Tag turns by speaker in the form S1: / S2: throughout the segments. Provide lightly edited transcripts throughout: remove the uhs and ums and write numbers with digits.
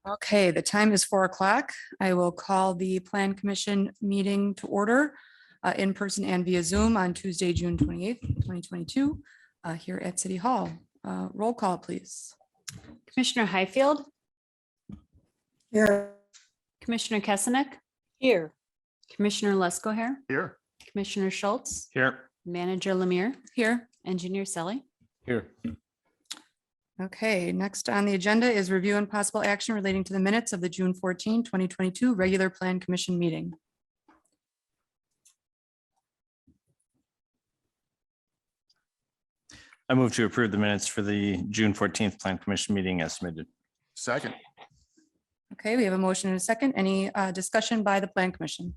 S1: Okay, the time is 4 o'clock. I will call the Plan Commission meeting to order in person and via Zoom on Tuesday, June 28th, 2022, here at City Hall. Roll call, please.
S2: Commissioner Highfield,
S3: Here.
S2: Commissioner Kesenick,
S3: Here.
S2: Commissioner Lesko
S4: Here.
S2: Commissioner Schultz,
S4: Here.
S2: Manager Lemire,
S1: Here.
S2: Engineer Selly.
S4: Here.
S1: Okay, next on the agenda is review and possible action relating to the minutes of the June 14, 2022 regular Plan Commission meeting.
S4: I move to approve the minutes for the June 14th Plan Commission meeting as submitted.
S5: Second.
S1: Okay, we have a motion and a second. Any discussion by the Plan Commission?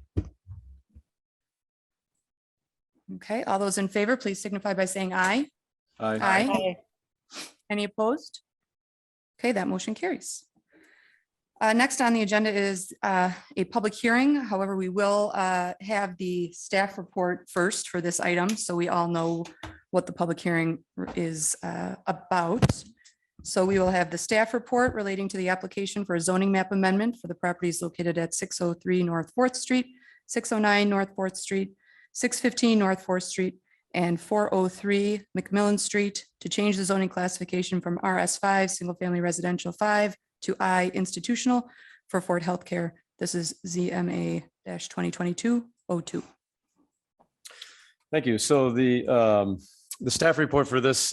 S1: Okay, all those in favor, please signify by saying aye. Aye. Any opposed? Okay, that motion carries. Next on the agenda is a public hearing. However, we will have the staff report first for this item, so we all know what the public hearing is about. So we will have the staff report relating to the application for a zoning map amendment for the properties located at 603 North 4th Street, 609 North 4th Street, 615 North 4th Street, and 403 McMillan Street to change the zoning classification from RS5, single family residential 5 to I institutional for Fort Healthcare. This is ZMA-2022-02.
S6: Thank you. So the staff report for this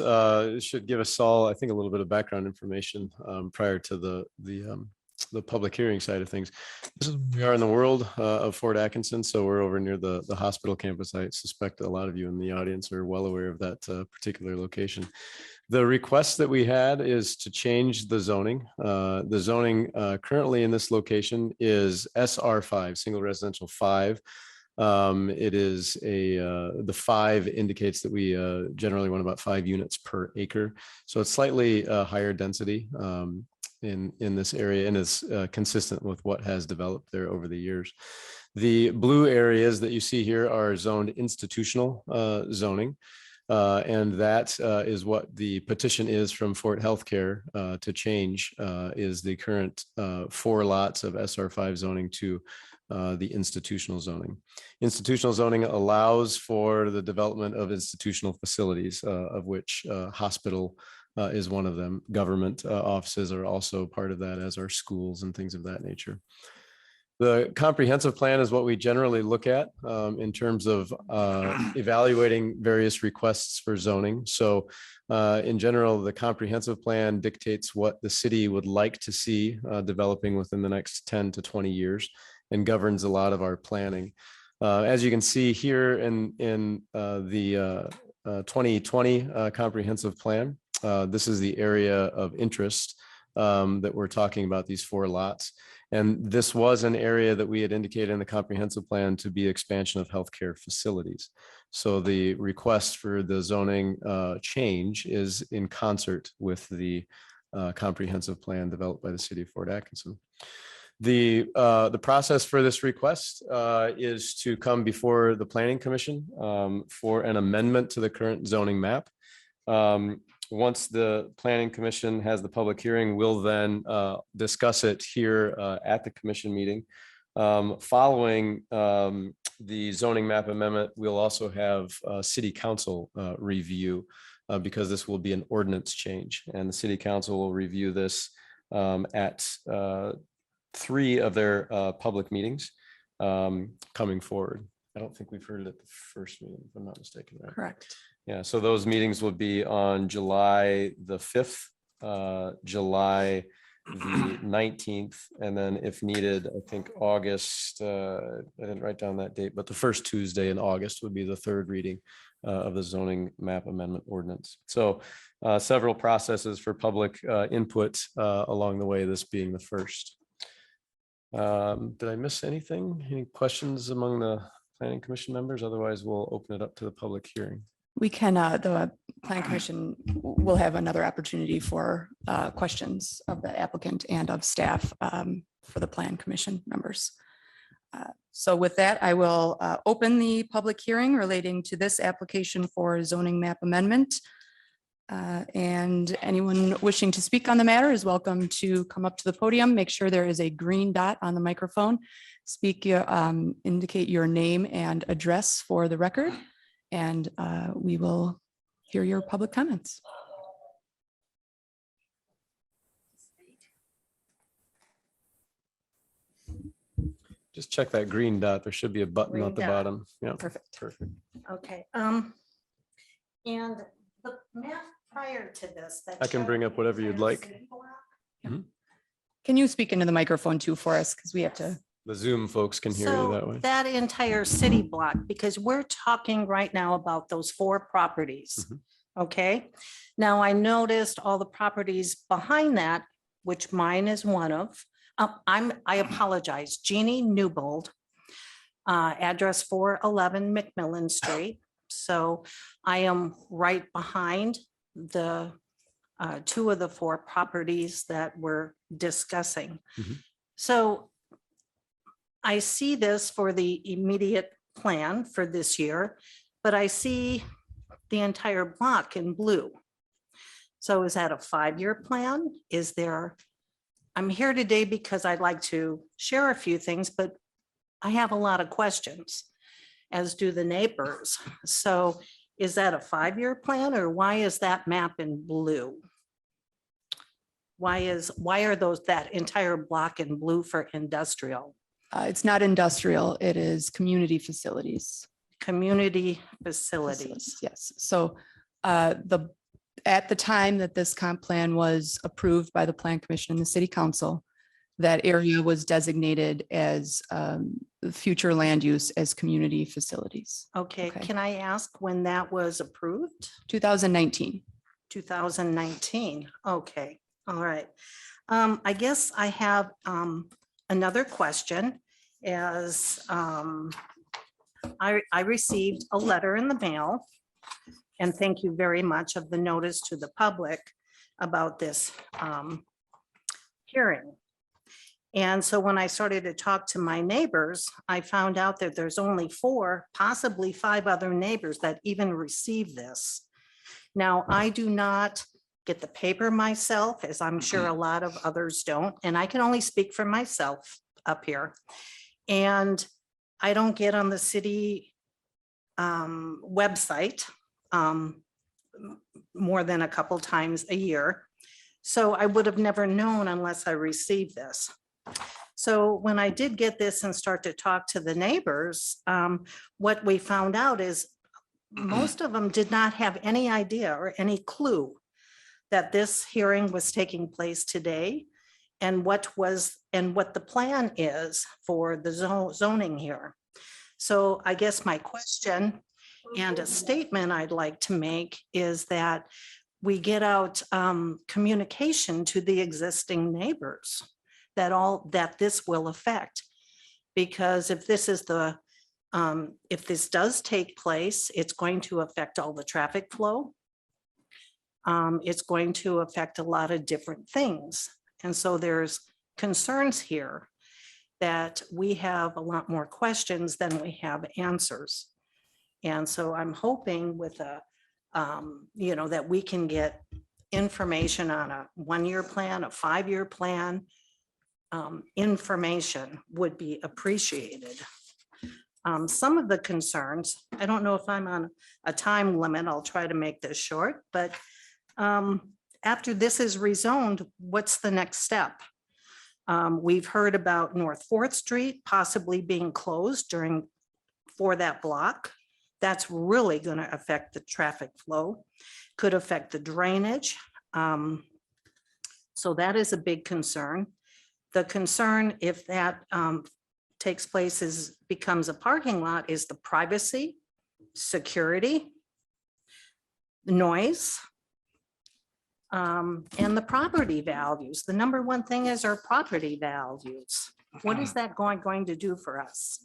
S6: should give us all, I think, a little bit of background information prior to the public hearing side of things. We are in the world of Fort Atkinson, so we're over near the hospital campus. I suspect a lot of you in the audience are well aware of that particular location. The request that we had is to change the zoning. The zoning currently in this location is SR5, single residential 5. It is the 5 indicates that we generally want about 5 units per acre. So it's slightly higher density in this area and is consistent with what has developed there over the years. The blue areas that you see here are zoned institutional zoning. And that is what the petition is from Fort Healthcare to change is the current 4 lots of SR5 zoning to the institutional zoning. Institutional zoning allows for the development of institutional facilities, of which hospital is one of them. Government offices are also part of that, as are schools and things of that nature. The comprehensive plan is what we generally look at in terms of evaluating various requests for zoning. So in general, the comprehensive plan dictates what the city would like to see developing within the next 10 to 20 years and governs a lot of our planning. As you can see here in the 2020 comprehensive plan, this is the area of interest that we're talking about, these 4 lots. And this was an area that we had indicated in the comprehensive plan to be expansion of healthcare facilities. So the request for the zoning change is in concert with the comprehensive plan developed by the city of Fort Atkinson. The process for this request is to come before the Planning Commission for an amendment to the current zoning map. Once the Planning Commission has the public hearing, we'll then discuss it here at the commission meeting. Following the zoning map amendment, we'll also have City Council review because this will be an ordinance change, and the City Council will review this at 3 of their public meetings coming forward. I don't think we've heard it at the first meeting, if I'm not mistaken, right?
S1: Correct.
S6: Yeah, so those meetings will be on July the 5th, July the 19th, and then if needed, I think August, I didn't write down that date, but the first Tuesday in August would be the 3rd reading of the zoning map amendment ordinance. So several processes for public input along the way, this being the first. Did I miss anything? Any questions among the Planning Commission members? Otherwise, we'll open it up to the public hearing.
S1: We can, the Plan Commission will have another opportunity for questions of the applicant and of staff for the Plan Commission members. So with that, I will open the public hearing relating to this application for zoning map amendment. And anyone wishing to speak on the matter is welcome to come up to the podium. Make sure there is a green dot on the microphone. Speak your, indicate your name and address for the record, and we will hear your public comments.
S6: Just check that green dot. There should be a button
S3: Green
S6: at the
S3: dot.
S6: bottom. Yeah,
S1: Perfect.
S6: perfect.
S3: Okay, and the map prior to this. That
S6: I can
S3: showed
S6: bring up
S3: the
S6: whatever you'd
S3: entire
S6: like.
S3: city block.
S1: Can you speak into the microphone too for us? Because we have to.
S6: The Zoom folks can hear you that
S3: So
S6: way.
S3: that entire city block, because we're talking right now about those 4 properties.
S6: Mhm.
S3: Okay, now I noticed all the properties behind that, which mine is one of. I apologize, Jeannie Newbold, address 411 McMillan Street. So I am right behind the 2 of the 4 properties that we're discussing.
S6: Mhm.
S3: So I see this for the immediate plan for this year, but I see the entire block in blue. So is that a 5-year plan? Is there, I'm here today because I'd like to share a few things, but I have a lot of questions, as do the neighbors. So is that a 5-year plan, or why is that map in blue? Why are those, that entire block in blue for industrial?
S1: It's not industrial, it is community facilities.
S3: Community facilities.
S1: Yes, so at the time that this comp plan was approved by the Plan Commission and the City Council, that area was designated as future land use as community facilities.
S3: Okay,
S1: Okay.
S3: can I ask when that was approved?
S1: 2019.
S3: 2019. Okay, all right. I guess I have another question as I received a letter in the mail, and thank you very much, of the notice to the public about this hearing. And so when I started to talk to my neighbors, I found out that there's only 4, possibly 5 other neighbors that even received this. Now, I do not get the paper myself, as I'm sure a lot of others don't, and I can only speak for myself up here. And I don't get on the city website more than a couple times a year. So I would have never known unless I received this. So when I did get this and start to talk to the neighbors, what we found out is most of them did not have any idea or any clue that this hearing was taking place today, and what the plan is for the zoning here. So I guess my question and a statement I'd like to make is that we get out communication to the existing neighbors that this will affect. Because if this is if this does take place, it's going to affect all the traffic flow. It's going to affect a lot of different things. And so there's concerns here that we have a lot more questions than we have answers. And so I'm hoping with that we can get information on a 1-year plan, a 5-year plan. Information would be appreciated. Some of the concerns, I don't know if I'm on a time limit, I'll try to make this short, but after this is rezoned, what's the next step? We've heard about North 4th Street possibly being closed for that block. That's really going to affect the traffic flow, could affect the drainage. So that is a big concern. The concern, if that takes place, becomes a parking lot, is the privacy, security, noise, and the property values. The number one thing is our property values. What is that going to do for us?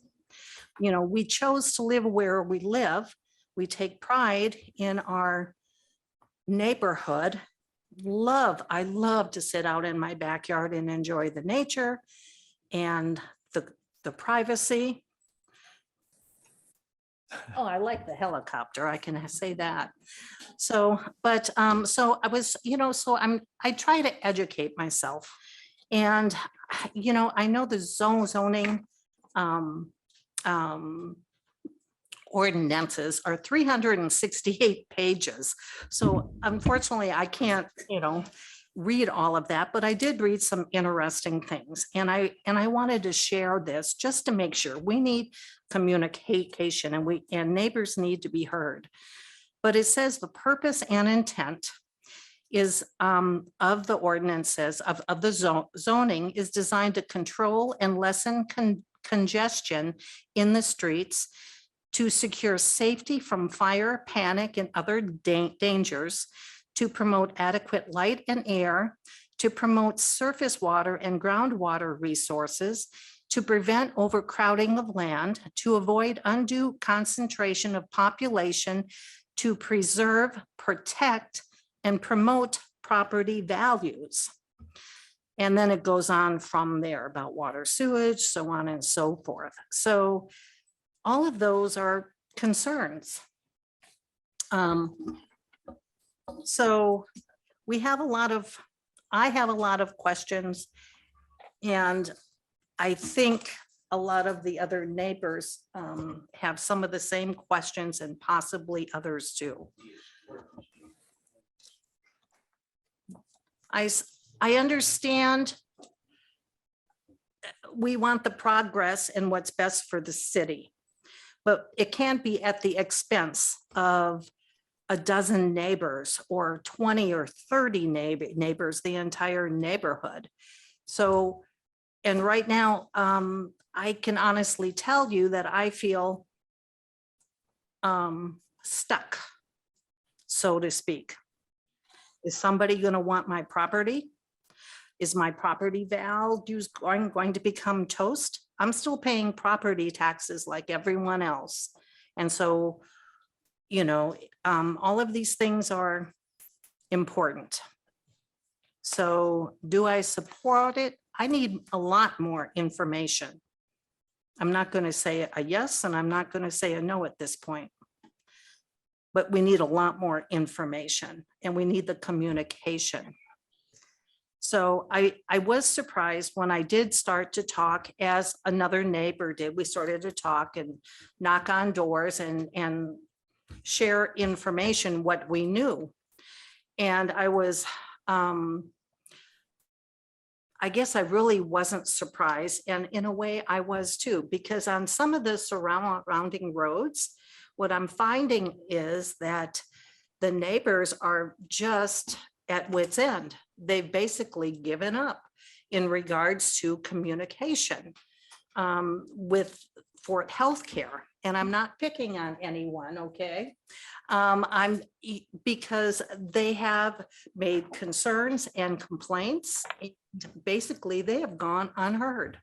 S3: We chose to live where we live. We take pride in our neighborhood. I love to sit out in my backyard and enjoy the nature and the privacy. Oh, I like the helicopter. I can say that. So, but, so I was, so I try to educate myself. And, I know the zoning, um, ordinances are 368 pages. So unfortunately, I can't, read all of that, but I did read some interesting things. And I wanted to share this just to make sure we need communication and neighbors need to be heard. But it says the purpose and intent is of the ordinances of the zoning is designed to control and lessen congestion in the streets, to secure safety from fire, panic, and other dangers, to promote adequate light and air, to promote surface water and groundwater resources, to prevent overcrowding of land, to avoid undue concentration of population, to preserve, protect, and promote property values. And then it goes on from there about water, sewage, so on and so forth. So all of those are concerns. So we have I have a lot of questions, and I think a lot of the other neighbors have some of the same questions and possibly others too. I understand we want the progress and what's best for the city, but it can't be at the expense of a dozen neighbors or 20 or 30 neighbors, the entire neighborhood. So, and right now, I can honestly tell you that I feel stuck, so to speak. Is somebody going to want my property? Is my property values going to become toast? I'm still paying property taxes like everyone else. And so, all of these things are important. So do I support it? I need a lot more information. I'm not going to say a yes, and I'm not going to say a no at this point. But we need a lot more information, and we need the communication. So I was surprised when I did start to talk, as another neighbor did. We started to talk and knock on doors and share information, what we knew. And I was, I guess I really wasn't surprised. And in a way I was too, because on some of the surrounding roads, what I'm finding is that the neighbors are just at wit's end. They've basically given up in regards to communication for healthcare. And I'm not picking on anyone, okay? Because they have made concerns and complaints. Basically, they have gone unheard.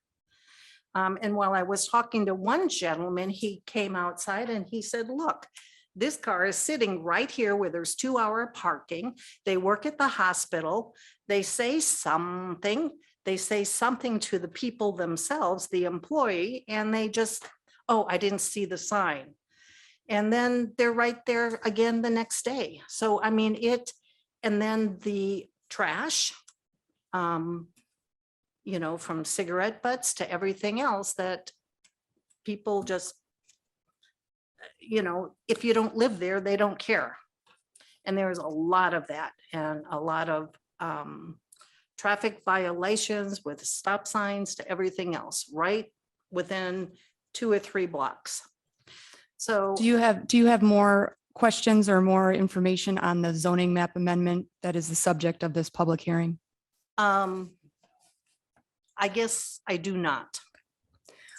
S3: And while I was talking to one gentleman, he came outside and he said, look, this car is sitting right here where there's 2-hour parking. They work at the hospital. They say something to the people themselves, the employee, and they just, oh, I didn't see the sign. And then they're right there again the next day. So, I mean, and then the trash, from cigarette butts to everything else that people just, if you don't live there, they don't care. And there's a lot of that, and a lot of traffic violations with stop signs to everything else, right within 2 or 3 blocks. So
S1: Do you have more questions or more information on the zoning map amendment that is the subject of this public hearing?
S3: I guess I do not.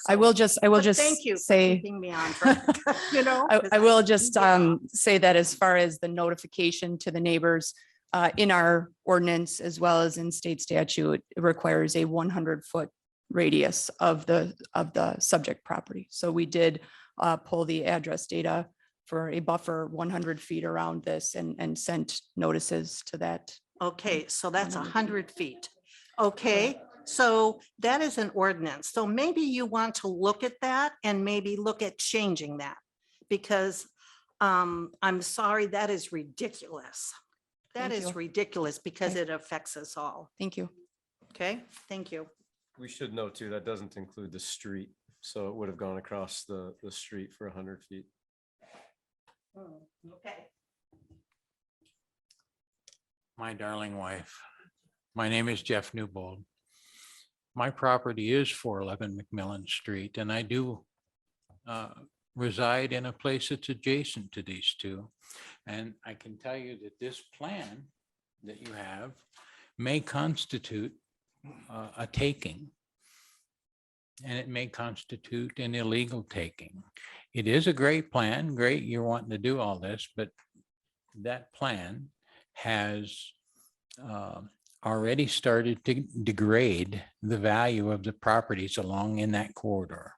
S1: I will just
S3: But thank you for
S1: say,
S3: keeping me on track,
S1: I will just say that as far as the notification to the neighbors, in our ordinance, as well as in state statute, it requires a 100-foot radius of the subject property. So we did pull the address data for a buffer 100 feet around this and sent notices to that.
S3: Okay, so that's 100 feet. Okay, so that is an ordinance. So maybe you want to look at that and maybe look at changing that. because I'm sorry, that is ridiculous. That
S1: Thank
S3: is
S1: you.
S3: ridiculous because
S1: Okay.
S3: it affects us all.
S1: Thank you.
S3: Okay, thank you.
S6: We should note too, that doesn't include the street. So it would have gone across the street for 100 feet.
S3: Okay.
S5: My darling wife. My name is Jeff Newbold. My property is 411 McMillan Street, and I do reside in a place that's adjacent to these two. And I can tell you that this plan that you have may constitute a taking, and it may constitute an illegal taking. It is a great plan, great you're wanting to do all this, but that plan has already started to degrade the value of the properties along in that corridor.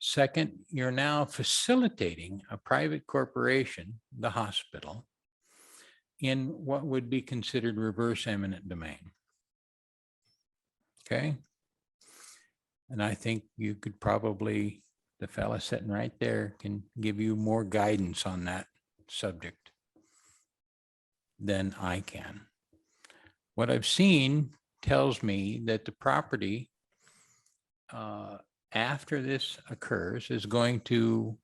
S5: Second, you're now facilitating a private corporation, the hospital, in what would be considered reverse eminent domain. Okay? And I think you could probably, the fella sitting right there can give you more guidance on that subject than I can. What I've seen tells me that the property after this occurs is going to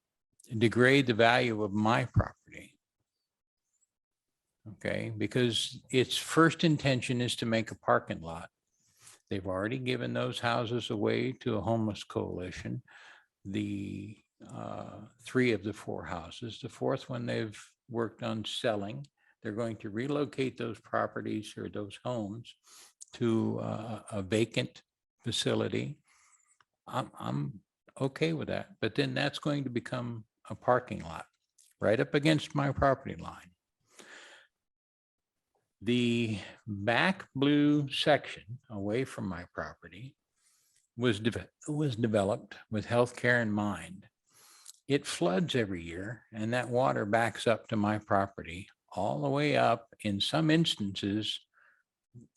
S5: degrade the value of my property. Okay, because its first intention is to make a parking lot. They've already given those houses away to a homeless coalition. The 3 of the 4 houses, the 4th one they've worked on selling. They're going to relocate those properties or those homes to a vacant facility. I'm okay with that, but then that's going to become a parking lot right up against my property line. The back blue section away from my property was developed with healthcare in mind. It floods every year, and that water backs up to my property all the way up, in some instances,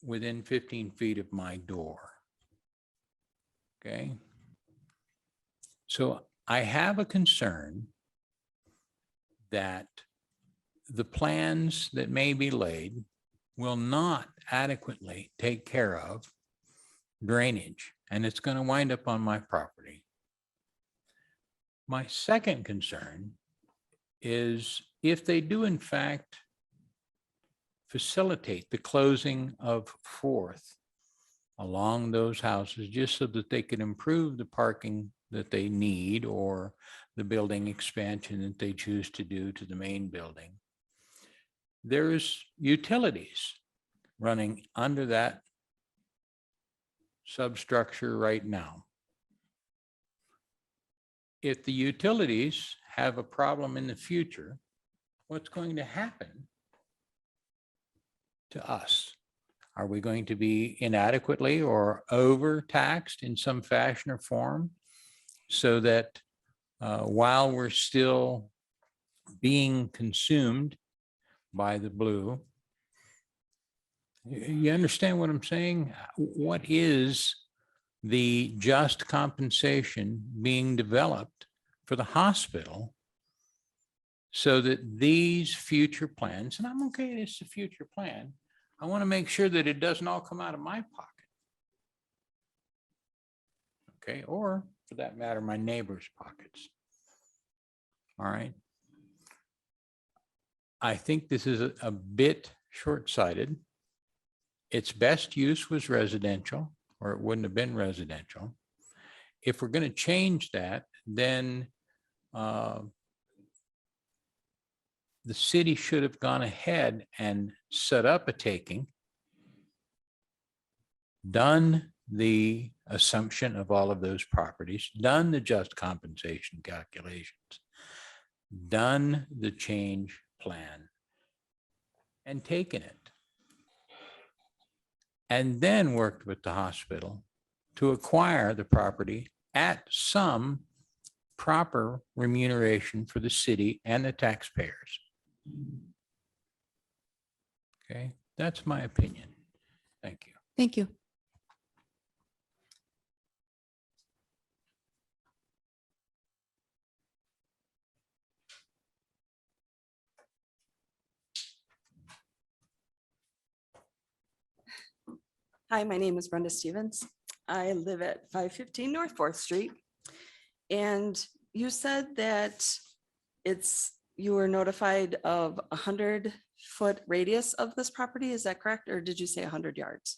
S5: within 15 feet of my door. Okay. So I have a concern that the plans that may be laid will not adequately take care of drainage, and it's going to wind up on my property. My second concern is if they do in fact facilitate the closing of 4th along those houses, just so that they can improve the parking that they need or the building expansion that they choose to do to the main building. There's utilities running under that substructure right now. If the utilities have a problem in the future, what's going to happen to us? Are we going to be inadequately or overtaxed in some fashion or form so that while we're still being consumed by the blue? You understand what I'm saying? What is the just compensation being developed for the hospital so that these future plans, and I'm okay, it's a future plan, I want to make sure that it doesn't all come out of my pocket. Okay, or for that matter, my neighbor's pockets. All right. I think this is a bit short-sighted. Its best use was residential, or it wouldn't have been residential. If we're going to change that, then the city should have gone ahead and set up a taking, done the assumption of all of those properties, done the just compensation calculations, done the change plan, and taken it. And then worked with the hospital to acquire the property at some proper remuneration for the city and the taxpayers. Okay, that's my opinion. Thank you.
S1: Thank you.
S7: Hi, my name is Brenda Stevens. I live at 515 North 4th Street. And you said that you were notified of 100-foot radius of this property. Is that correct? Or did you say 100 yards?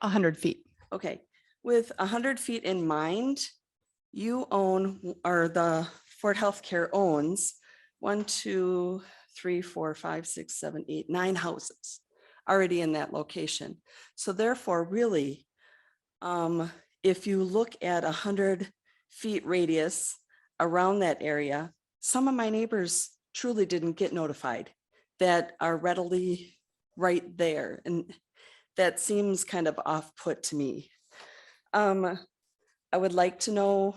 S1: 100 feet.
S7: Okay, with 100 feet in mind, you own, or the Fort Healthcare owns 1, 2, 3, 4, 5, 6, 7, 8, 9 houses already in that location. So therefore, really, if you look at 100 feet radius around that area, some of my neighbors truly didn't get notified that are readily right there. And that seems kind of off-put to me. I would like to know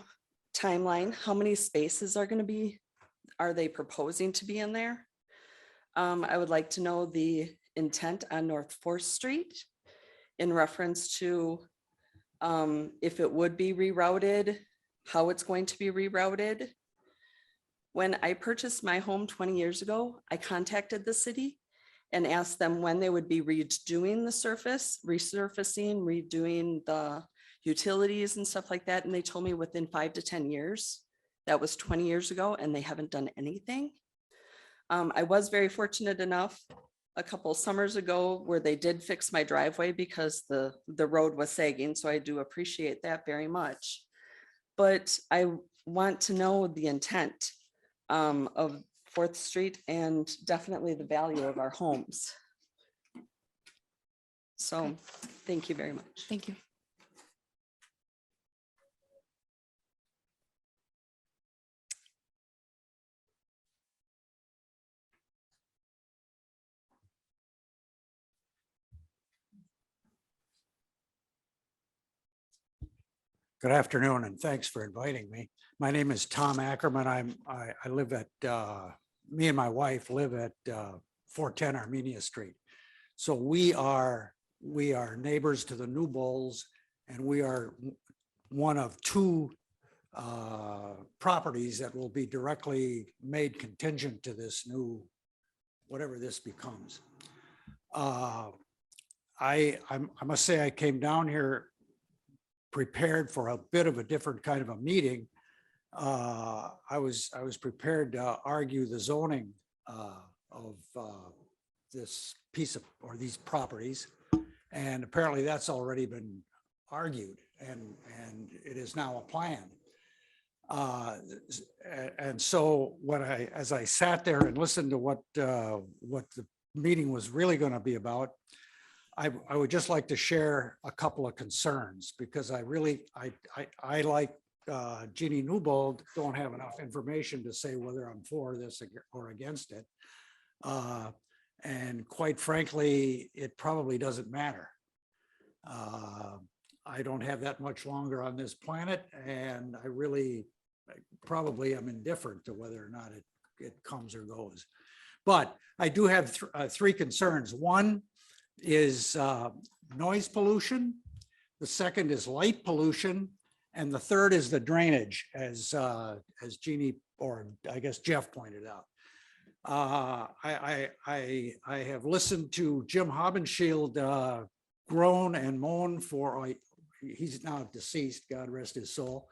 S7: timeline, how many spaces are they proposing to be in there? I would like to know the intent on North 4th Street in reference to if it would be rerouted, how it's going to be rerouted. When I purchased my home 20 years ago, I contacted the city and asked them when they would be redoing the surface, resurfacing, redoing the utilities and stuff like that. And they told me within 5 to 10 years. That was 20 years ago, and they haven't done anything. I was very fortunate enough a couple summers ago where they did fix my driveway because the road was sagging. So I do appreciate that very much. But I want to know the intent of 4th Street and definitely the value of our homes. So thank you very much.
S1: Thank you.
S8: Good afternoon, and thanks for inviting me. My name is Tom Ackerman. I live at, me and my wife live at 410 Armenia Street. So we are neighbors to the New Bulls, and we are one of 2 properties that will be directly made contingent to this new, whatever this becomes. I must say I came down here prepared for a bit of a different kind of a meeting. I was prepared to argue the zoning of this piece of, or these properties. And apparently that's already been argued, and it is now a plan. And so as I sat there and listened to what the meeting was really going to be about, I would just like to share a couple of concerns, because I like Jeannie Newbold, don't have enough information to say whether I'm for this or against it. And quite frankly, it probably doesn't matter. I don't have that much longer on this planet, and I really probably am indifferent to whether or not it comes or goes. But I do have 3 concerns. One is noise pollution. The second is light pollution. And the third is the drainage, as Jeannie, or I guess Jeff pointed out. I have listened to Jim Haubenschild groan and moan for, he's now deceased, God rest his soul.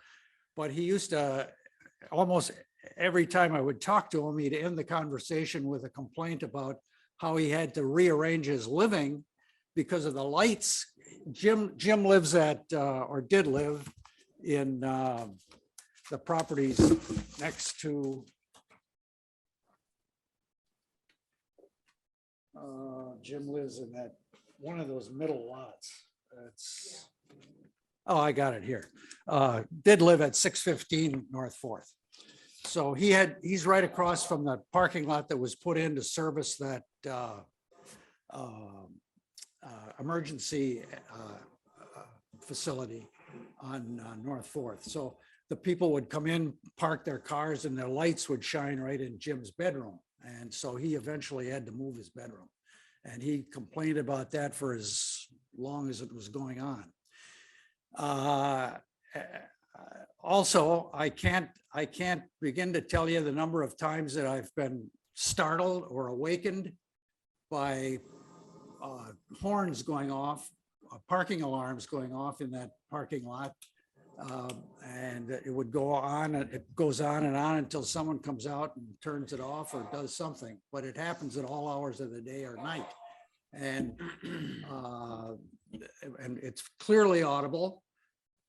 S8: But he used to, almost every time I would talk to him, he'd end the conversation with a complaint about how he had to rearrange his living because of the lights. Jim lives at, or did live in the properties next to Jim lives in that one of those middle lots. It's, oh, I got it here. Did live at 615 North 4th. So he's right across from the parking lot that was put in to service that emergency facility on North 4th. So the people would come in, park their cars, and their lights would shine right in Jim's bedroom. And so he eventually had to move his bedroom. And he complained about that for as long as it was going on. Also, I can't begin to tell you the number of times that I've been startled or awakened by horns going off parking alarms going off in that parking lot. And it would go on, and it goes on and on until someone comes out and turns it off or does something, but it happens at all hours of the day or night. And it's clearly audible.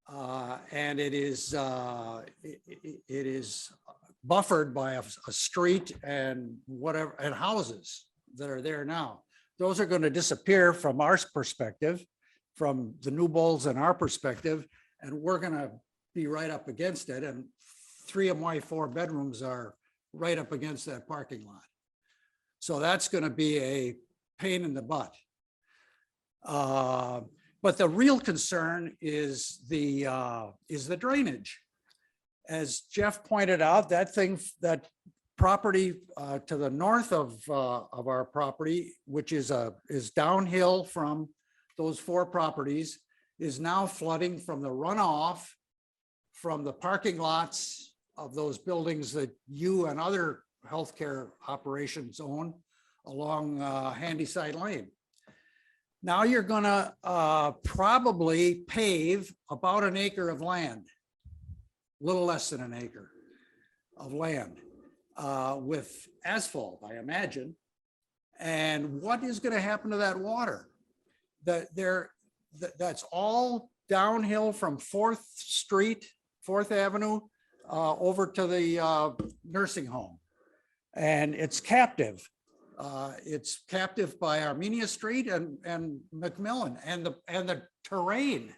S8: And it is buffered by a street and whatever, and houses that are there now. Those are going to disappear from our perspective, from the Newbolds and our perspective, and we're going to be right up against it. And 3 of my 4 bedrooms are right up against that parking lot. So that's going to be a pain in the butt. But the real concern is the drainage. As Jeff pointed out, that property to the north of our property, which is downhill from those 4 properties, is now flooding from the runoff from the parking lots of those buildings that you and other healthcare operations own along Handyside Lane. Now you're gonna probably pave about an acre of land, a little less than an acre of land with asphalt, I imagine. And what is gonna happen to that water? That's all downhill from 4th Street, 4th Avenue, over to the nursing home. And it's captive. It's captive by Armenia Street and Macmillan, and the terrain.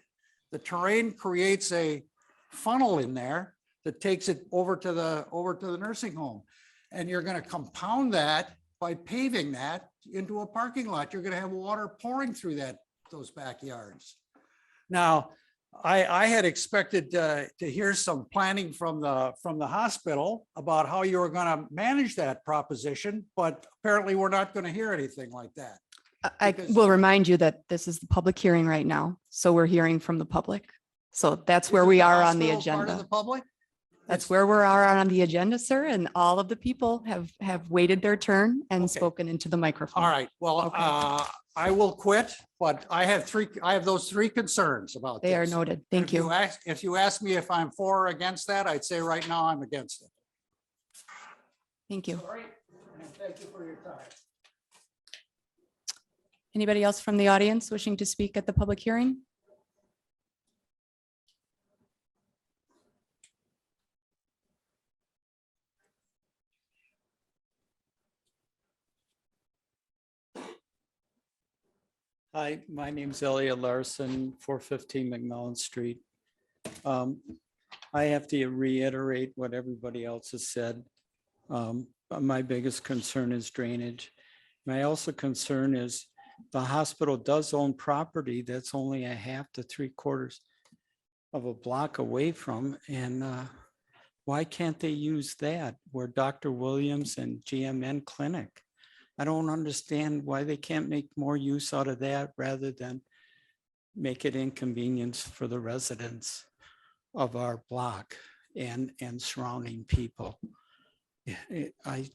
S8: The terrain creates a funnel in there that takes it over to the nursing home. And you're going to compound that by paving that into a parking lot. You're going to have water pouring through those backyards. Now, I had expected to hear some planning from the hospital about how you were going to manage that proposition, but apparently we're not going to hear anything like that.
S1: I will remind you that this is the public hearing right now, so we're hearing from the public. So that's where
S8: Isn't
S1: we
S8: the
S1: are on the
S8: hospital part of
S1: agenda.
S8: the public?
S1: That's where we are on the agenda, sir, and all of the people have waited their turn and
S8: Okay.
S1: spoken into the microphone.
S8: All right, well,
S1: Okay.
S8: I will quit, but I have those 3 concerns about this.
S1: They are noted. Thank you.
S8: If you ask me if I'm for or against that, I'd say right now I'm against it.
S1: Thank you.
S8: All right, and thank you for your time.
S1: Anybody else from the audience wishing to speak at the public hearing?
S9: Hi, my name's Elliot Larson, 415 McMillan Street. I have to reiterate what everybody else has said. My biggest concern is drainage. My also concern is the hospital does own property that's only a half to 3/4 of a block away from. And why can't they use that where Dr. Williams and GMN Clinic? I don't understand why they can't make more use out of that rather than make it inconvenience for the residents of our block and surrounding people. A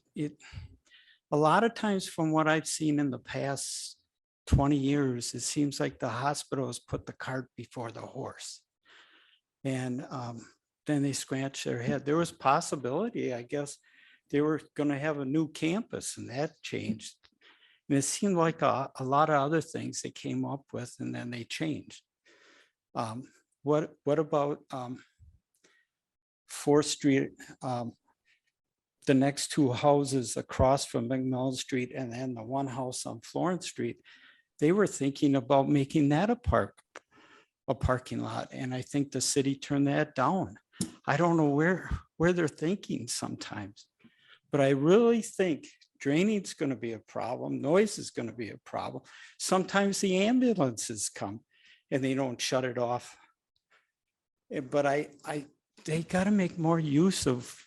S9: lot of times from what I've seen in the past 20 years, it seems like the hospital has put the cart before the horse. And then they scratch their head. There was possibility, I guess, they were going to have a new campus and that changed. And it seemed like a lot of other things they came up with and then they changed. What about 4th Street, the next 2 houses across from McMillan Street and then the one house on Florence Street? They were thinking about making that a parking lot. And I think the city turned that down. I don't know where they're thinking sometimes. But I really think drainage is going to be a problem. Noise is going to be a problem. Sometimes the ambulances come and they don't shut it off. But they got to make more use of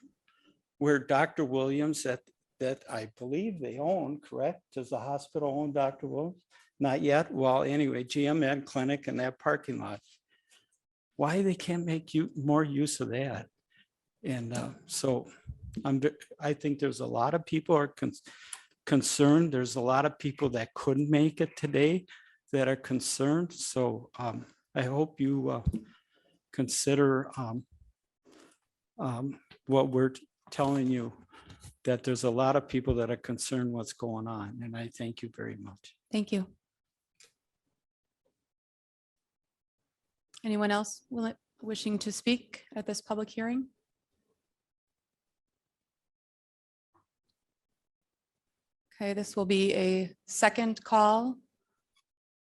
S9: where Dr. Williams that I believe they own, correct? Does the hospital own Dr. Williams? Not yet. Well, anyway, GMN Clinic and that parking lot. Why they can't make more use of that? And so I think there's a lot of people are concerned. There's a lot of people that couldn't make it today that are concerned. So I hope you consider what we're telling you, that there's a lot of people that are concerned what's going on. And I thank you very much.
S1: Thank you. Anyone else wishing to speak at this public hearing? Okay, this will be a second call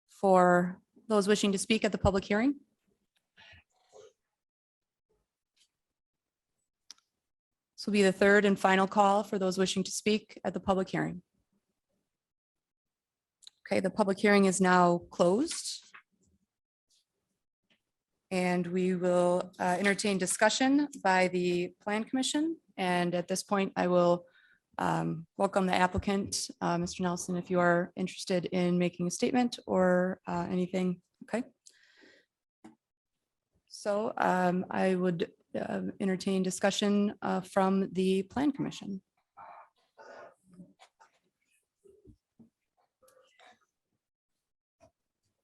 S1: for those wishing to speak at the public hearing. This will be the third and final call for those wishing to speak at the public hearing. Okay, the public hearing is now closed. And we will entertain discussion by the Plan Commission. And at this point, I will welcome the applicant, Mr. Nelson, if you are interested in making a statement or anything. Okay. So I would entertain discussion from the Plan Commission.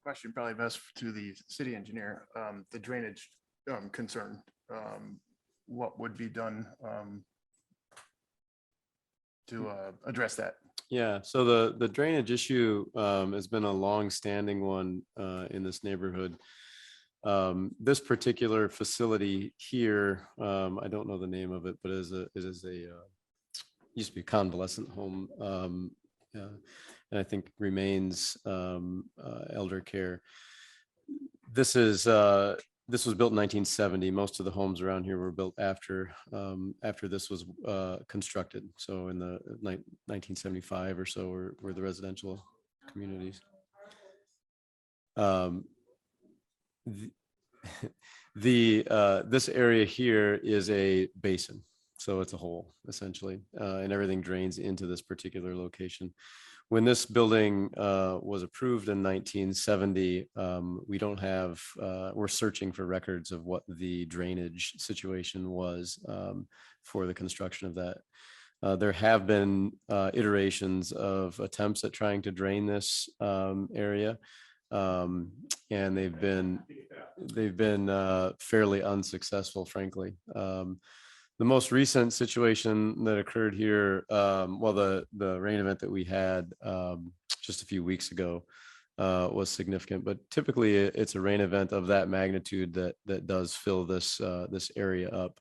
S10: Question probably best to the city engineer, the drainage concern. What would be done to address that?
S6: Yeah, so the drainage issue has been a long-standing one in this neighborhood. This particular facility here, I don't know the name of it, but it is a used to be a convalescent home. And I think remains elder care. This was built in 1970. Most of the homes around here were built after this was constructed. So in the 1975 or so were the residential communities. This area here is a basin. So it's a hole essentially, and everything drains into this particular location. When this building was approved in 1970, we don't have, we're searching for records of what the drainage situation was for the construction of that. There have been iterations of attempts at trying to drain this area, and they've been fairly unsuccessful, frankly. The most recent situation that occurred here, well, the rain event that we had just a few weeks ago was significant, but typically it's a rain event of that magnitude that does fill this area up.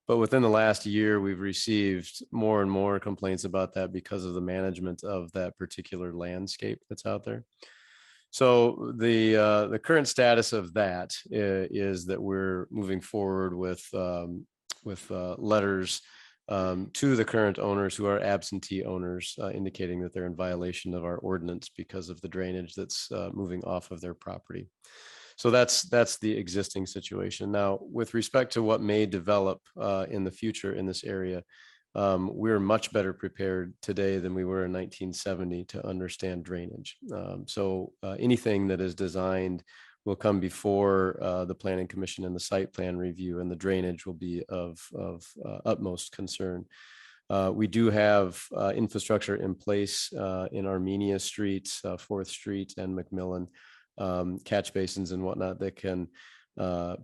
S6: But within the last year, we've received more and more complaints about that because of the management of that particular landscape that's out there. So the current status of that is that we're moving forward with letters to the current owners who are absentee owners, indicating that they're in violation of our ordinance because of the drainage that's moving off of their property. So that's the existing situation. Now, with respect to what may develop in the future in this area, we're much better prepared today than we were in 1970 to understand drainage. So anything that is designed will come before the Planning Commission and the site plan review, and the drainage will be of utmost concern. We do have infrastructure in place in Armenia Street, 4th Street, and McMillan, catch basins and whatnot that can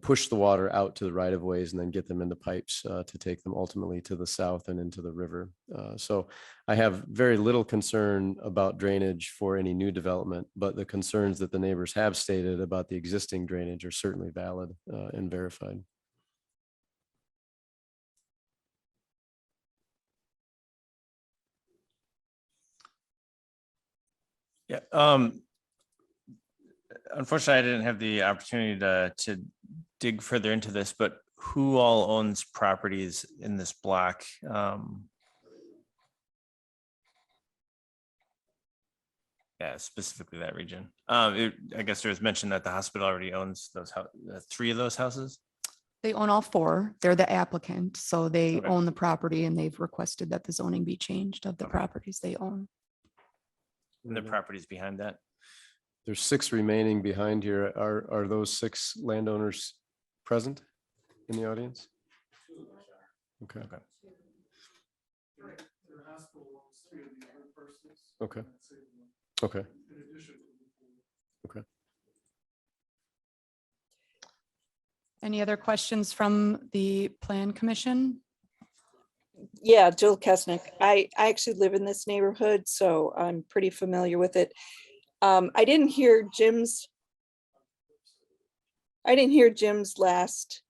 S6: push the water out to the right of ways and then get them into pipes to take them ultimately to the south and into the river. So I have very little concern about drainage for any new development, but the concerns that the neighbors have stated about the existing drainage are certainly valid and verified.
S4: Yeah. Unfortunately, I didn't have the opportunity to dig further into this, but who all owns properties in this block? Yeah, specifically that region. I guess there was mention that the hospital already owns those 3 of those houses.
S1: They own all 4. They're the applicant, so they
S4: Okay.
S1: own the property and they've requested that the zoning be changed of the
S4: Okay.
S1: properties they own.
S4: And the properties behind that.
S6: There's 6 remaining behind here. Are those 6 landowners present in the audience? Okay.
S4: Okay.
S6: Okay. Okay. Okay.
S1: Any other questions from the Plan Commission?
S11: Yeah, Jill Kesnick. I actually live in this neighborhood, so I'm pretty familiar with it. I didn't hear Jim's last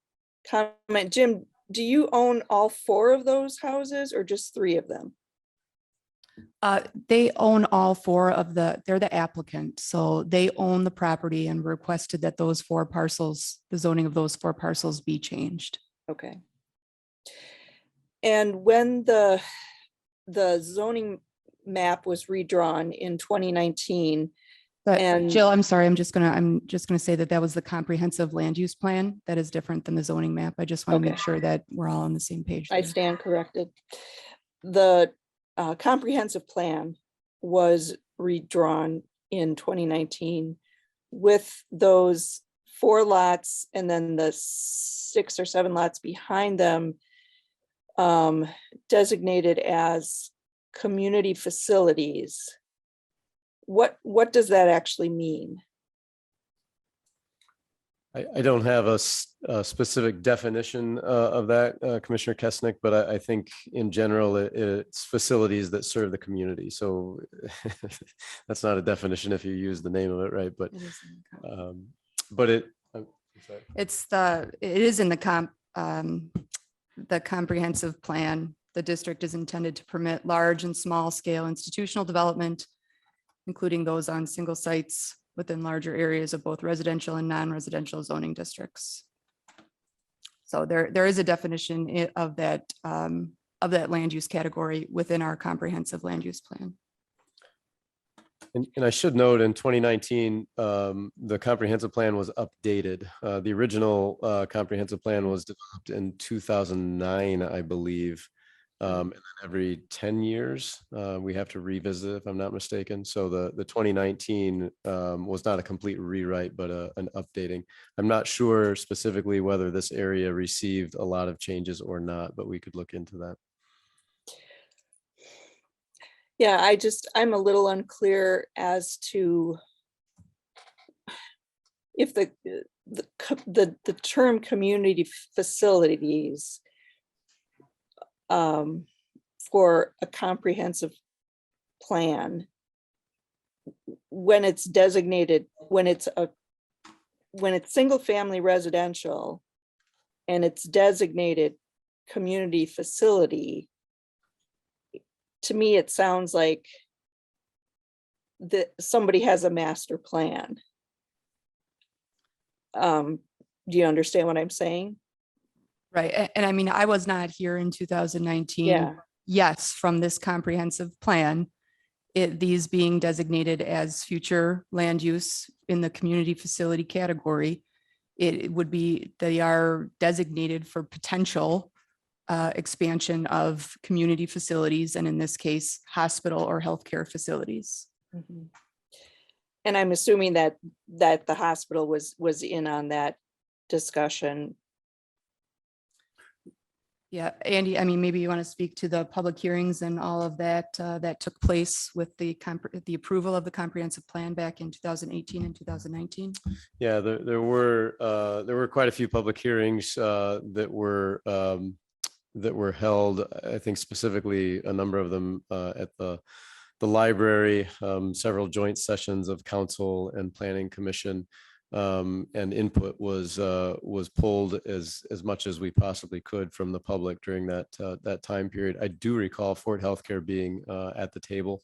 S11: comment. Jim, do you own all 4 of those houses or just 3 of them?
S1: They own all 4 of they're the applicant, so they own the property and requested that those 4 parcels, the zoning of those 4 parcels be changed.
S11: Okay. And when the zoning map was redrawn in 2019,
S1: But
S11: and
S1: Jill, I'm sorry, I'm just gonna say that was the comprehensive land use plan. That is different than the zoning map. I just want to make
S11: Okay.
S1: sure that we're all on the same page.
S11: I
S1: there.
S11: stand corrected. The comprehensive plan was redrawn in 2019 with those 4 lots and then the 6 or 7 lots behind them designated as community facilities. What does that actually mean?
S6: I don't have a specific definition of that, Commissioner Kesnick, but I think in general, it's facilities that serve the community. So that's not a definition if you use the name of it, right? But
S1: It is in the comp-
S6: but it.
S1: it is in the comprehensive plan. The district is intended to permit large and small scale institutional development, including those on single sites within larger areas of both residential and non-residential zoning districts. So there is a definition of that land use category within our comprehensive land use plan.
S6: And I should note in 2019, the comprehensive plan was updated. The original comprehensive plan was developed in 2009, I believe. And then every 10 years, we have to revisit, if I'm not mistaken. So the 2019 was not a complete rewrite, but an updating. I'm not sure specifically whether this area received a lot of changes or not, but we could look into that.
S11: Yeah, I'm a little unclear as to if the term community facilities for a comprehensive plan, when it's designated, when it's single family residential and it's designated community facility, to me, it sounds like that somebody has a master plan. Do you understand what I'm saying?
S1: Right. And I mean, I was not here in 2019.
S11: Yeah.
S1: Yes, from this comprehensive plan, these being designated as future land use in the community facility category, it would be, they are designated for potential expansion of community facilities, and in this case, hospital or healthcare facilities.
S11: Mhm. And I'm assuming that the hospital was in on that discussion.
S1: Yeah, Andy, I mean, maybe you want to speak to the public hearings and all of that that took place with the approval of the comprehensive plan back in 2018 and 2019.
S6: Yeah, there were quite a few public hearings that were held. I think specifically a number of them at the library, several joint sessions of council and planning commission, and input was pulled as much as we possibly could from the public during that time period. I do recall Fort Healthcare being at the table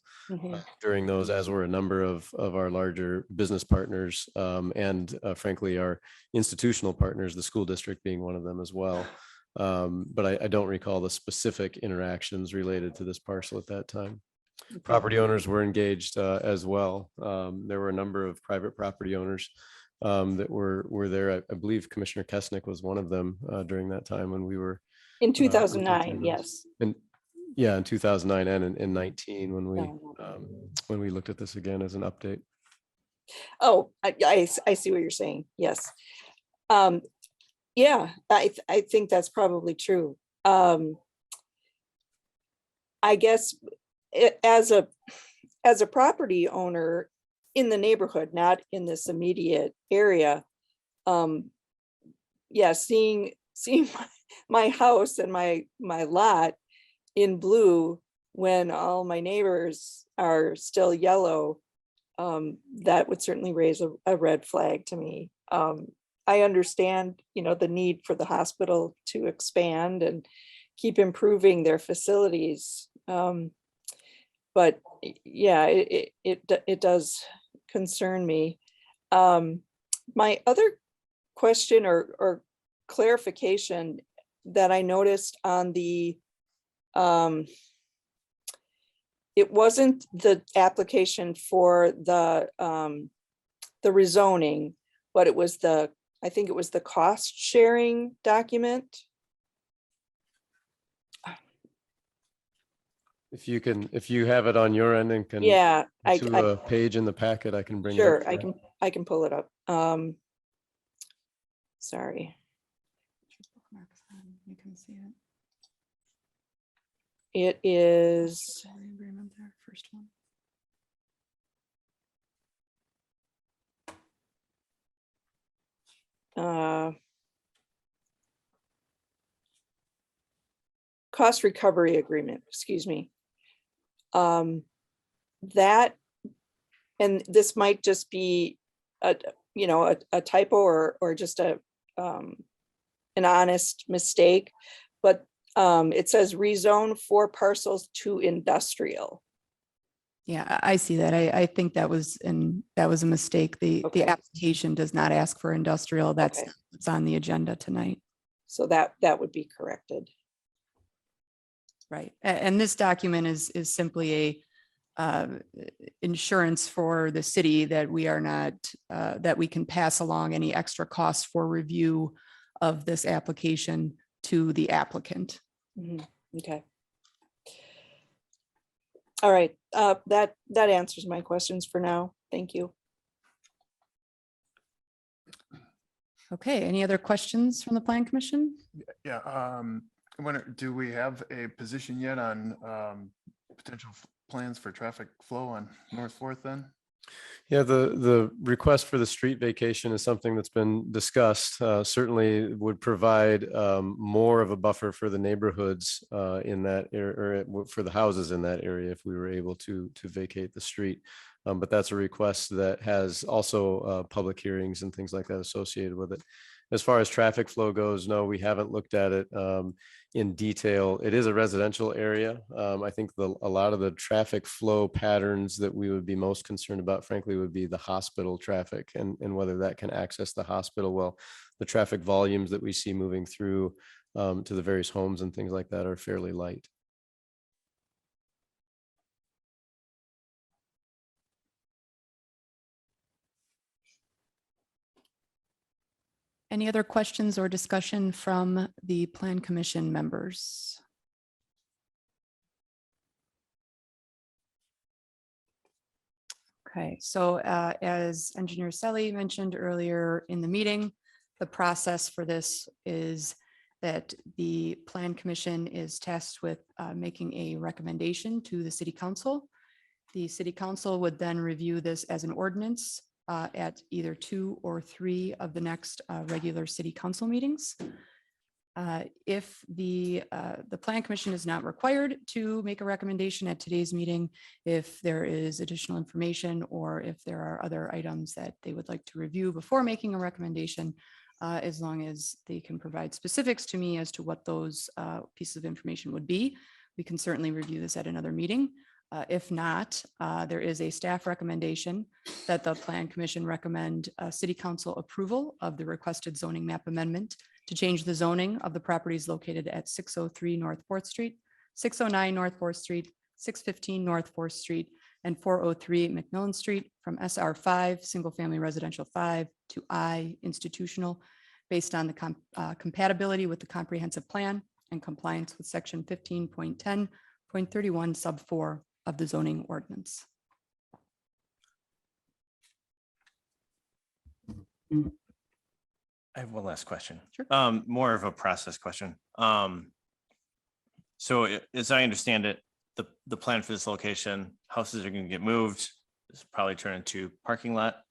S6: during those, as were a number of our larger business partners, and frankly, our institutional partners, the school district being one of them as well. But I don't recall the specific interactions related to this parcel at that time. Property owners were engaged as well. There were a number of private property owners that were there. I believe Commissioner Kesnick was one of them during that time when we were
S11: In 2009, yes.
S6: And yeah, in 2009 and in 19 when we looked at this again as an update.
S11: Oh, I see what you're saying. Yes. Yeah, I think that's probably true. I guess as a property owner in the neighborhood, not in this immediate area, yeah, seeing my house and my lot in blue when all my neighbors are still yellow, that would certainly raise a red flag to me. I understand, the need for the hospital to expand and keep improving their facilities. But yeah, it does concern me. My other question or clarification that I noticed on the, it wasn't the application for the rezoning, but it was I think it was the cost sharing document.
S6: If you have it on your end and can.
S11: Yeah,
S6: To a page in the packet, I can bring. it up
S11: sure,
S6: for you.
S11: I can pull it up. Sorry.
S1: You can see it.
S11: It is,
S1: Agreement there, first one.
S11: cost recovery agreement, excuse me. That, and this might just be a typo or just an honest mistake, but it says rezone 4 parcels to industrial.
S1: Yeah, I see that. I think that was a mistake. The
S11: Okay.
S1: application does not ask for industrial. That's
S11: Okay.
S1: what's on the agenda tonight.
S11: So that would be corrected.
S1: Right. And this document is simply a insurance for the city that we are not, that we can pass along any extra costs for review of this application to the applicant.
S11: Mhm. Okay. All right, that answers my questions for now. Thank you.
S1: Okay, any other questions from the Plan Commission?
S10: Yeah, I wonder, do we have a position yet on potential plans for traffic flow on North Fourth then?
S6: Yeah, the request for the street vacation is something that's been discussed. Certainly would provide more of a buffer for the neighborhoods in that area, or for the houses in that area, if we were able to vacate the street. But that's a request that has also public hearings and things like that associated with it. As far as traffic flow goes, no, we haven't looked at it in detail. It is a residential area. I think a lot of the traffic flow patterns that we would be most concerned about, frankly, would be the hospital traffic and whether that can access the hospital. Well, the traffic volumes that we see moving through to the various homes and things like that are fairly light.
S1: Any other questions or discussion from the Plan Commission members? Okay, so as Engineer Selly mentioned earlier in the meeting, the process for this is that the Plan Commission is tasked with making a recommendation to the City Council. The City Council would then review this as an ordinance at either 2 or 3 of the next regular City Council meetings. If the Plan Commission is not required to make a recommendation at today's meeting, if there is additional information or if there are other items that they would like to review before making a recommendation, as long as they can provide specifics to me as to what those pieces of information would be, we can certainly review this at another meeting. If not, there is a staff recommendation that the Plan Commission recommend City Council approval of the requested zoning map amendment to change the zoning of the properties located at 603 North 4th Street, 609 North 4th Street, 615 North 4th Street, and 403 McMillan Street from SR 5, Single Family Residential 5 to I, Institutional, based on the compatibility with the comprehensive plan and compliance with section 15.10.31 sub 4 of the zoning ordinance.
S4: I have one last question.
S1: Sure.
S4: More of a process question. So as I understand it, the plan for this location, houses are going to get moved. This will probably turn into parking lot.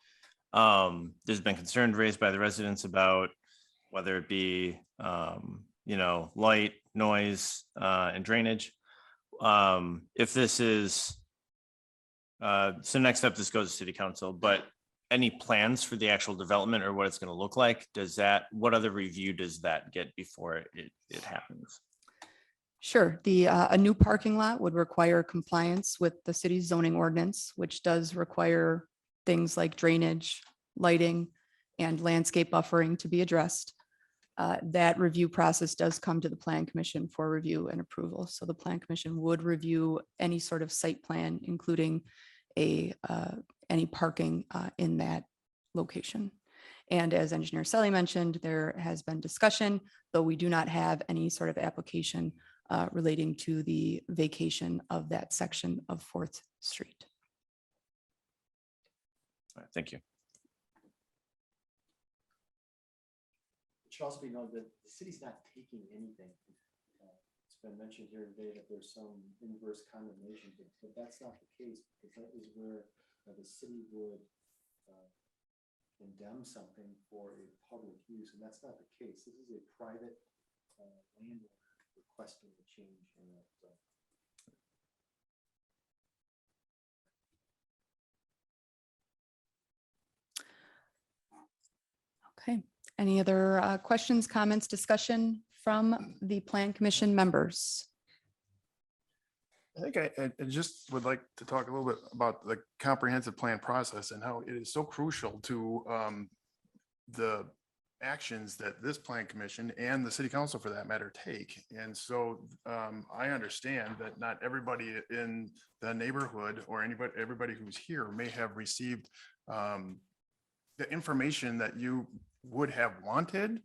S4: There's been concern raised by the residents about whether it be, light, noise, and drainage. If this is, so next step, this goes to city council, but any plans for the actual development or what it's going to look like, what other review does that get before it happens?
S1: Sure. A new parking lot would require compliance with the city's zoning ordinance, which does require things like drainage, lighting, and landscape buffering to be addressed. That review process does come to the Plan Commission for review and approval. So the Plan Commission would review any sort of site plan, including any parking in that location. And as Engineer Selly mentioned, there has been discussion, though we do not have any sort of application relating to the vacation of that section of 4th Street.
S4: All right, thank you.
S6: It should also be known that the city's not taking anything. It's been mentioned here today that there's some inverse condemnation, but that's not the case, because that is where the city would condemn something for a public use, and that's not the case. This is a private landowner requesting a change in that zone.
S1: Okay. Any other questions, comments, discussion from the Plan Commission members?
S10: I think I just would like to talk a little bit about the comprehensive plan process and how it is so crucial to the actions that this plan commission and the city council for that matter take. And so I understand that not everybody in the neighborhood or everybody who's here may have received the information that you would have wanted.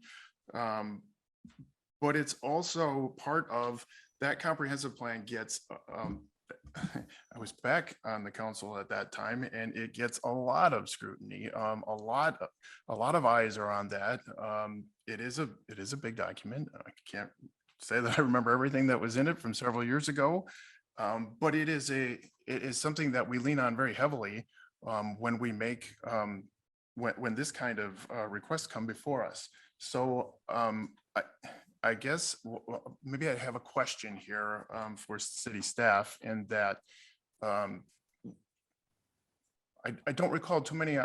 S10: But it's also part of that comprehensive plan gets, I was back on the council at that time, and it gets a lot of scrutiny. A lot of eyes are on that. It is a big document. I can't say that I remember everything that was in it from several years ago, but it is something that we lean on very heavily when we make when this kind of requests come before us. So I guess maybe I have a question here for city staff, in that I don't recall too many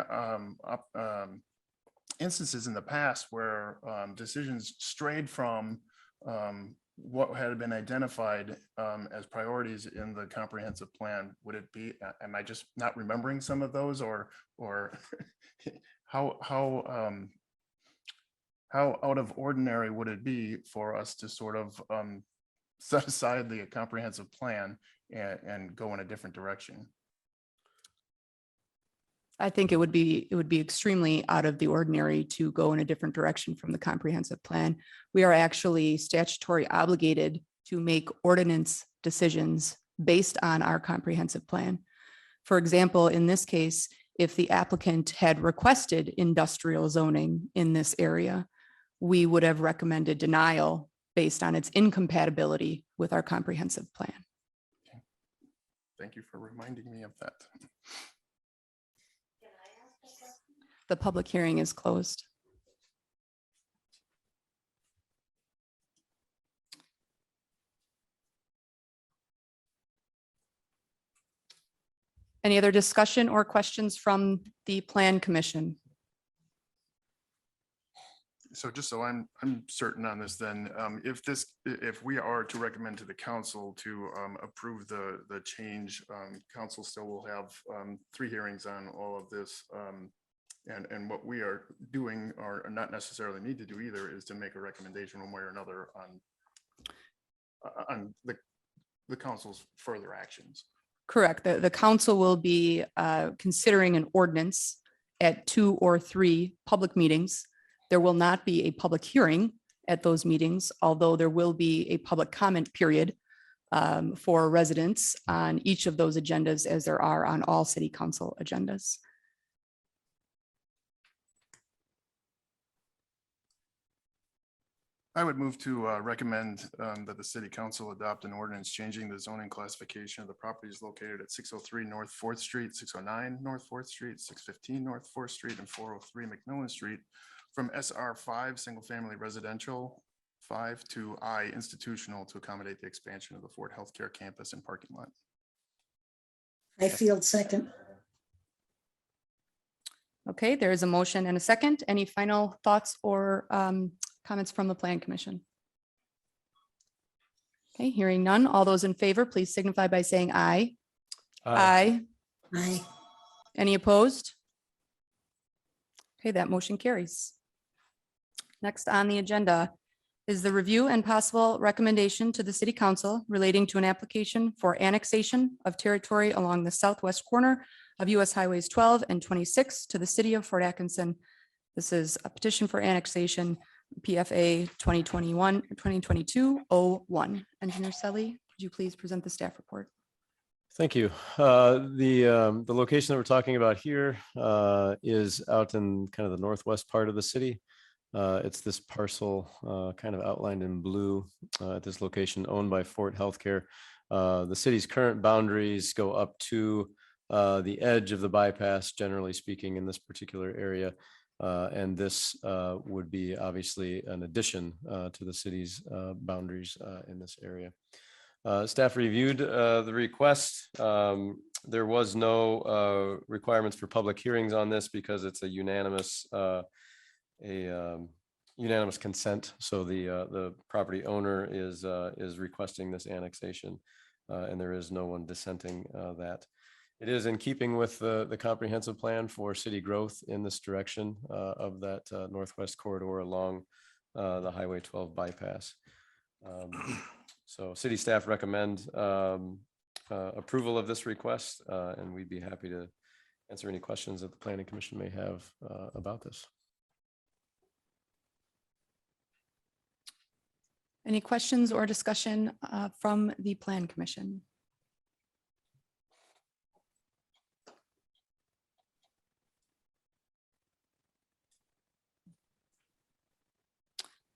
S10: instances in the past where decisions strayed from what had been identified as priorities in the comprehensive plan. Would it be, am I just not remembering some of those, or how out of ordinary would it be for us to sort of set aside the comprehensive plan and go in a different direction?
S1: I think it would be extremely out of the ordinary to go in a different direction from the comprehensive plan. We are actually statutory obligated to make ordinance decisions based on our comprehensive plan. For example, in this case, if the applicant had requested industrial zoning in this area, we would have recommended denial based on its incompatibility with our comprehensive plan.
S10: Okay. Thank you for reminding me of that.
S1: The public hearing is closed. Any other discussion or questions from the Plan Commission?
S10: So just so I'm certain on this, then, if we are to recommend to the council to approve the change, council still will have 3 hearings on all of this. And what we are doing, or not necessarily need to do either, is to make a recommendation one way or another on the council's further actions.
S1: Correct. The council will be considering an ordinance at 2 or 3 public meetings. There will not be a public hearing at those meetings, although there will be a public comment period for residents on each of those agendas, as there are on all city council agendas.
S10: I would move to recommend that the city council adopt an ordinance changing the zoning classification of the properties located at 603 North 4th Street, 609 North 4th Street, 615 North 4th Street, and 403 McMillan Street from SR 5 Single Family Residential 5 to I Institutional to accommodate the expansion of the Ford Healthcare Campus and parking lot.
S12: Highfield, second.
S1: Okay, there is a motion and a second. Any final thoughts or comments from the Plan Commission? Okay, hearing none. All those in favor, please signify by saying aye. Aye.
S12: Aye.
S1: Any opposed? Okay, that motion carries. Next on the agenda is the review and possible recommendation to the City Council relating to an application for annexation of territory along the southwest corner of US Highways 12 and 26 to the City of Fort Atkinson. This is a petition for annexation, PFA 2021-2022-01. Engineer Selly, could you please present the staff report?
S6: Thank you. The location that we're talking about here is out in kind of the northwest part of the city. It's this parcel kind of outlined in blue at this location owned by Fort Healthcare. The city's current boundaries go up to the edge of the bypass, generally speaking, in this particular area. And this would be obviously an addition to the city's boundaries in this area. Staff reviewed the request. There was no requirements for public hearings on this because it's a unanimous consent. So the property owner is requesting this annexation, and there is no one dissenting that. It is in keeping with the comprehensive plan for city growth in this direction of that northwest corridor along the Highway 12 bypass. So city staff recommend approval of this request, and we'd be happy to answer any questions that the Planning Commission may have about this.
S1: Any questions or discussion from the Plan Commission?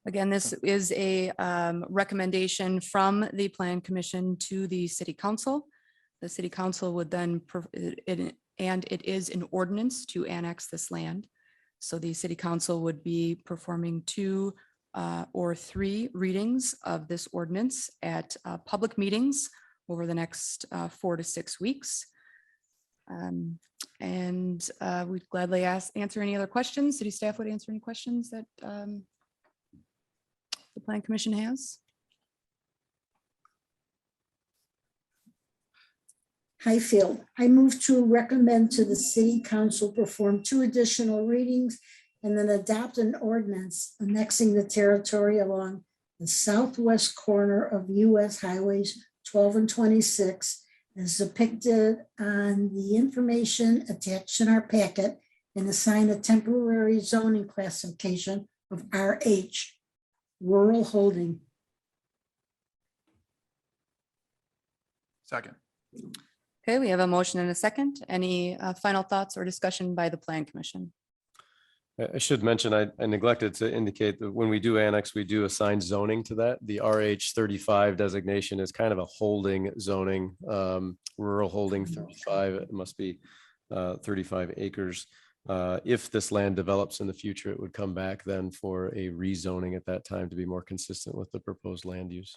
S1: Again, this is a recommendation from the Plan Commission to the City Council. The City Council would then, and it is an ordinance to annex this land. So the City Council would be performing 2 or 3 readings of this ordinance at public meetings over the next 4 to 6 weeks. And we'd gladly answer any other questions. City staff would answer any questions that the Plan Commission has.
S12: Highfield, I move to recommend to the City Council perform 2 additional readings and then adopt an ordinance annexing the territory along the southwest corner of US Highways 12 and 26 as depicted on the information attached in our packet, and assign a temporary zoning classification of RH, rural holding.
S10: Second.
S1: Okay, we have a motion and a second. Any final thoughts or discussion by the Plan Commission?
S6: I should mention, I neglected to indicate that when we do annex, we do assign zoning to that. The RH 35 designation is kind of a holding zoning, rural holding 35. It must be 35 acres. If this land develops in the future, it would come back then for a rezoning at that time to be more consistent with the proposed land use.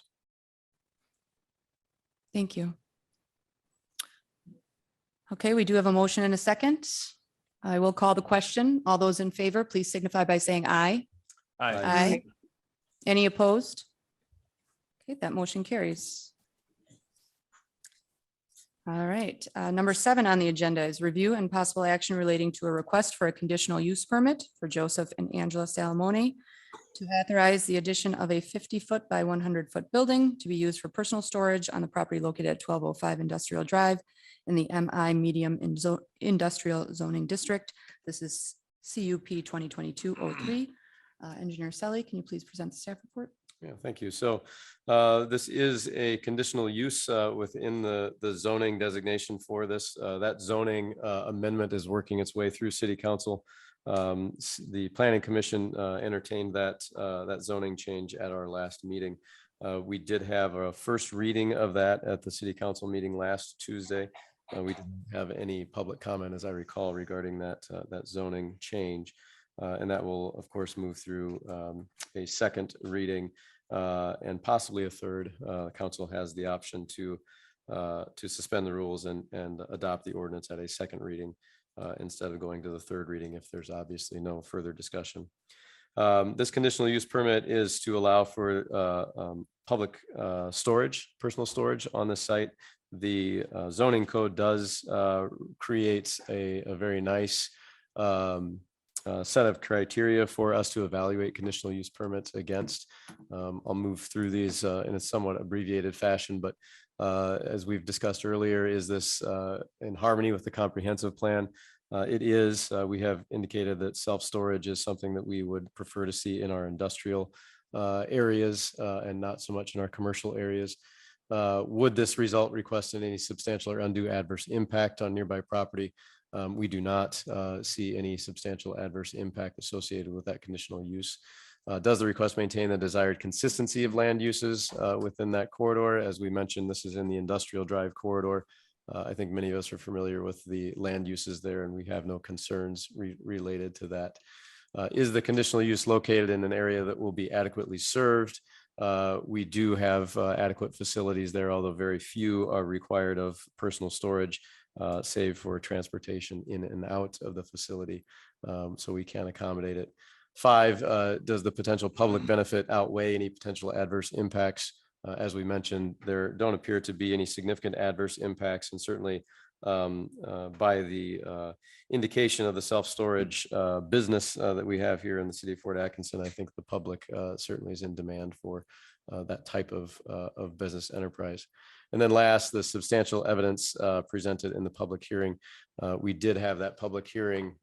S1: Thank you. Okay, we do have a motion and a second. I will call the question. All those in favor, please signify by saying aye. Aye. Any opposed? Okay, that motion carries. All right, number 7 on the agenda is review and possible action relating to a request for a conditional use permit for Joseph and Angela Salamone to authorize the addition of a 50-foot by 100-foot building to be used for personal storage on the property located at 1205 Industrial Drive in the MI Medium Industrial Zoning District. This is CUP 2022-03. Engineer Selly, can you please present the staff report?
S6: Yeah, thank you. So this is a conditional use within the zoning designation for this. That zoning amendment is working its way through City Council. The planning commission entertained that zoning change at our last meeting. We did have a first reading of that at the city council meeting last Tuesday. We didn't have any public comment, as I recall, regarding that zoning change. And that will, of course, move through a second reading and possibly a third. Council has the option to suspend the rules and adopt the ordinance at a second reading instead of going to the third reading if there's obviously no further discussion. This conditional use permit is to allow for public storage, personal storage on the site. The zoning code does create a very nice set of criteria for us to evaluate conditional use permits against. I'll move through these in a somewhat abbreviated fashion, but as we've discussed earlier, is this in harmony with the comprehensive plan? It is. We have indicated that self-storage is something that we would prefer to see in our industrial areas and not so much in our commercial areas. Would this result request in any substantial or undue adverse impact on nearby property? We do not see any substantial adverse impact associated with that conditional use. Does the request maintain the desired consistency of land uses within that corridor? As we mentioned, this is in the industrial drive corridor. I think many of us are familiar with the land uses there, and we have no concerns related to that. Is the conditional use located in an area that will be adequately served? We do have adequate facilities there, although very few are required of personal storage, save for transportation in and out of the facility. So we can accommodate it. 5, does the potential public benefit outweigh any potential adverse impacts? As we mentioned, there don't appear to be any significant adverse impacts, and certainly by the indication of the self-storage business that we have here in the city of Fort Atkinson, I think the public certainly is in demand for that type of business enterprise. And then last, the substantial evidence presented in the public hearing. We did have that public hearing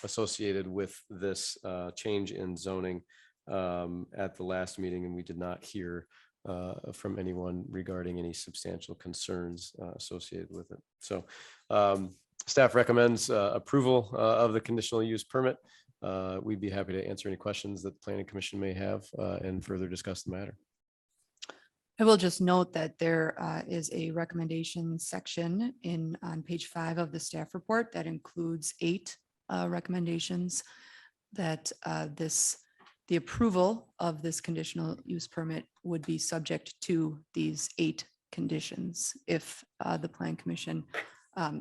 S6: associated with this change in zoning at the last meeting, and we did not hear from anyone regarding any substantial concerns associated with it. So staff recommends approval of the conditional use permit. We'd be happy to answer any questions that the planning commission may have and further discuss the matter.
S1: I will just note that there is a recommendation section on page 5 of the staff report that includes 8 recommendations that the approval of this conditional use permit would be subject to these 8 conditions if the plan commission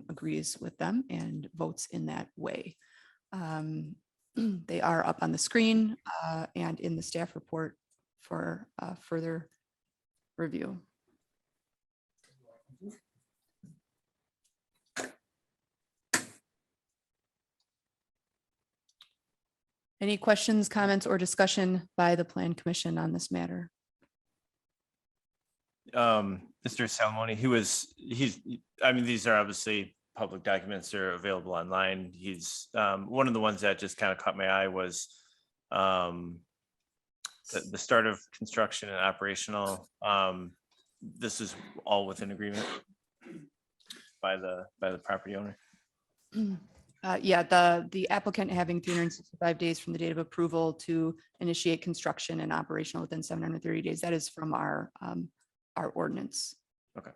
S1: agrees with them and votes in that way. They are up on the screen and in the staff report for further review. Any questions, comments, or discussion by the plan commission on this matter?
S4: Mr. Salmoni, I mean, these are obviously public documents, they're available online. He's one of the ones that just kind of caught my eye was the start of construction and operational. This is all within agreement by the property owner.
S1: Yeah, the applicant having 365 days from the date of approval to initiate construction and operational within 730 days. That is from our ordinance.
S4: Okay.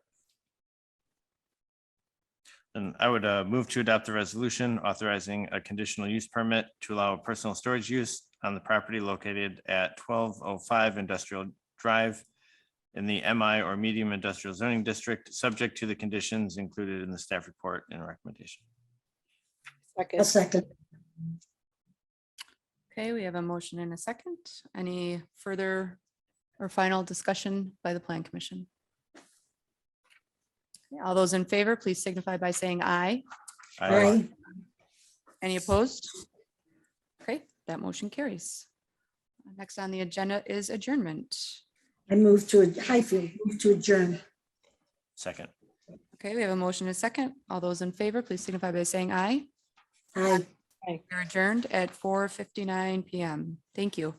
S4: And I would move to adopt the resolution authorizing a conditional use permit to allow personal storage use on the property located at 1205 Industrial Drive in the MI or medium industrial zoning district, subject to the conditions included in the staff report and recommendation.
S12: A second.
S1: Okay, we have a motion and a second. Any further or final discussion by the plan commission? Okay, all those in favor, please signify by saying aye.
S12: Aye.
S1: Any opposed? Okay, that motion carries. Next on the agenda is adjournment.
S12: I move to, Highfield, move to adjourn.
S4: Second.
S1: Okay, we have a motion and a second. All those in favor, please signify by saying aye.
S12: Aye.
S1: We're adjourned at 4:59 PM. Thank you.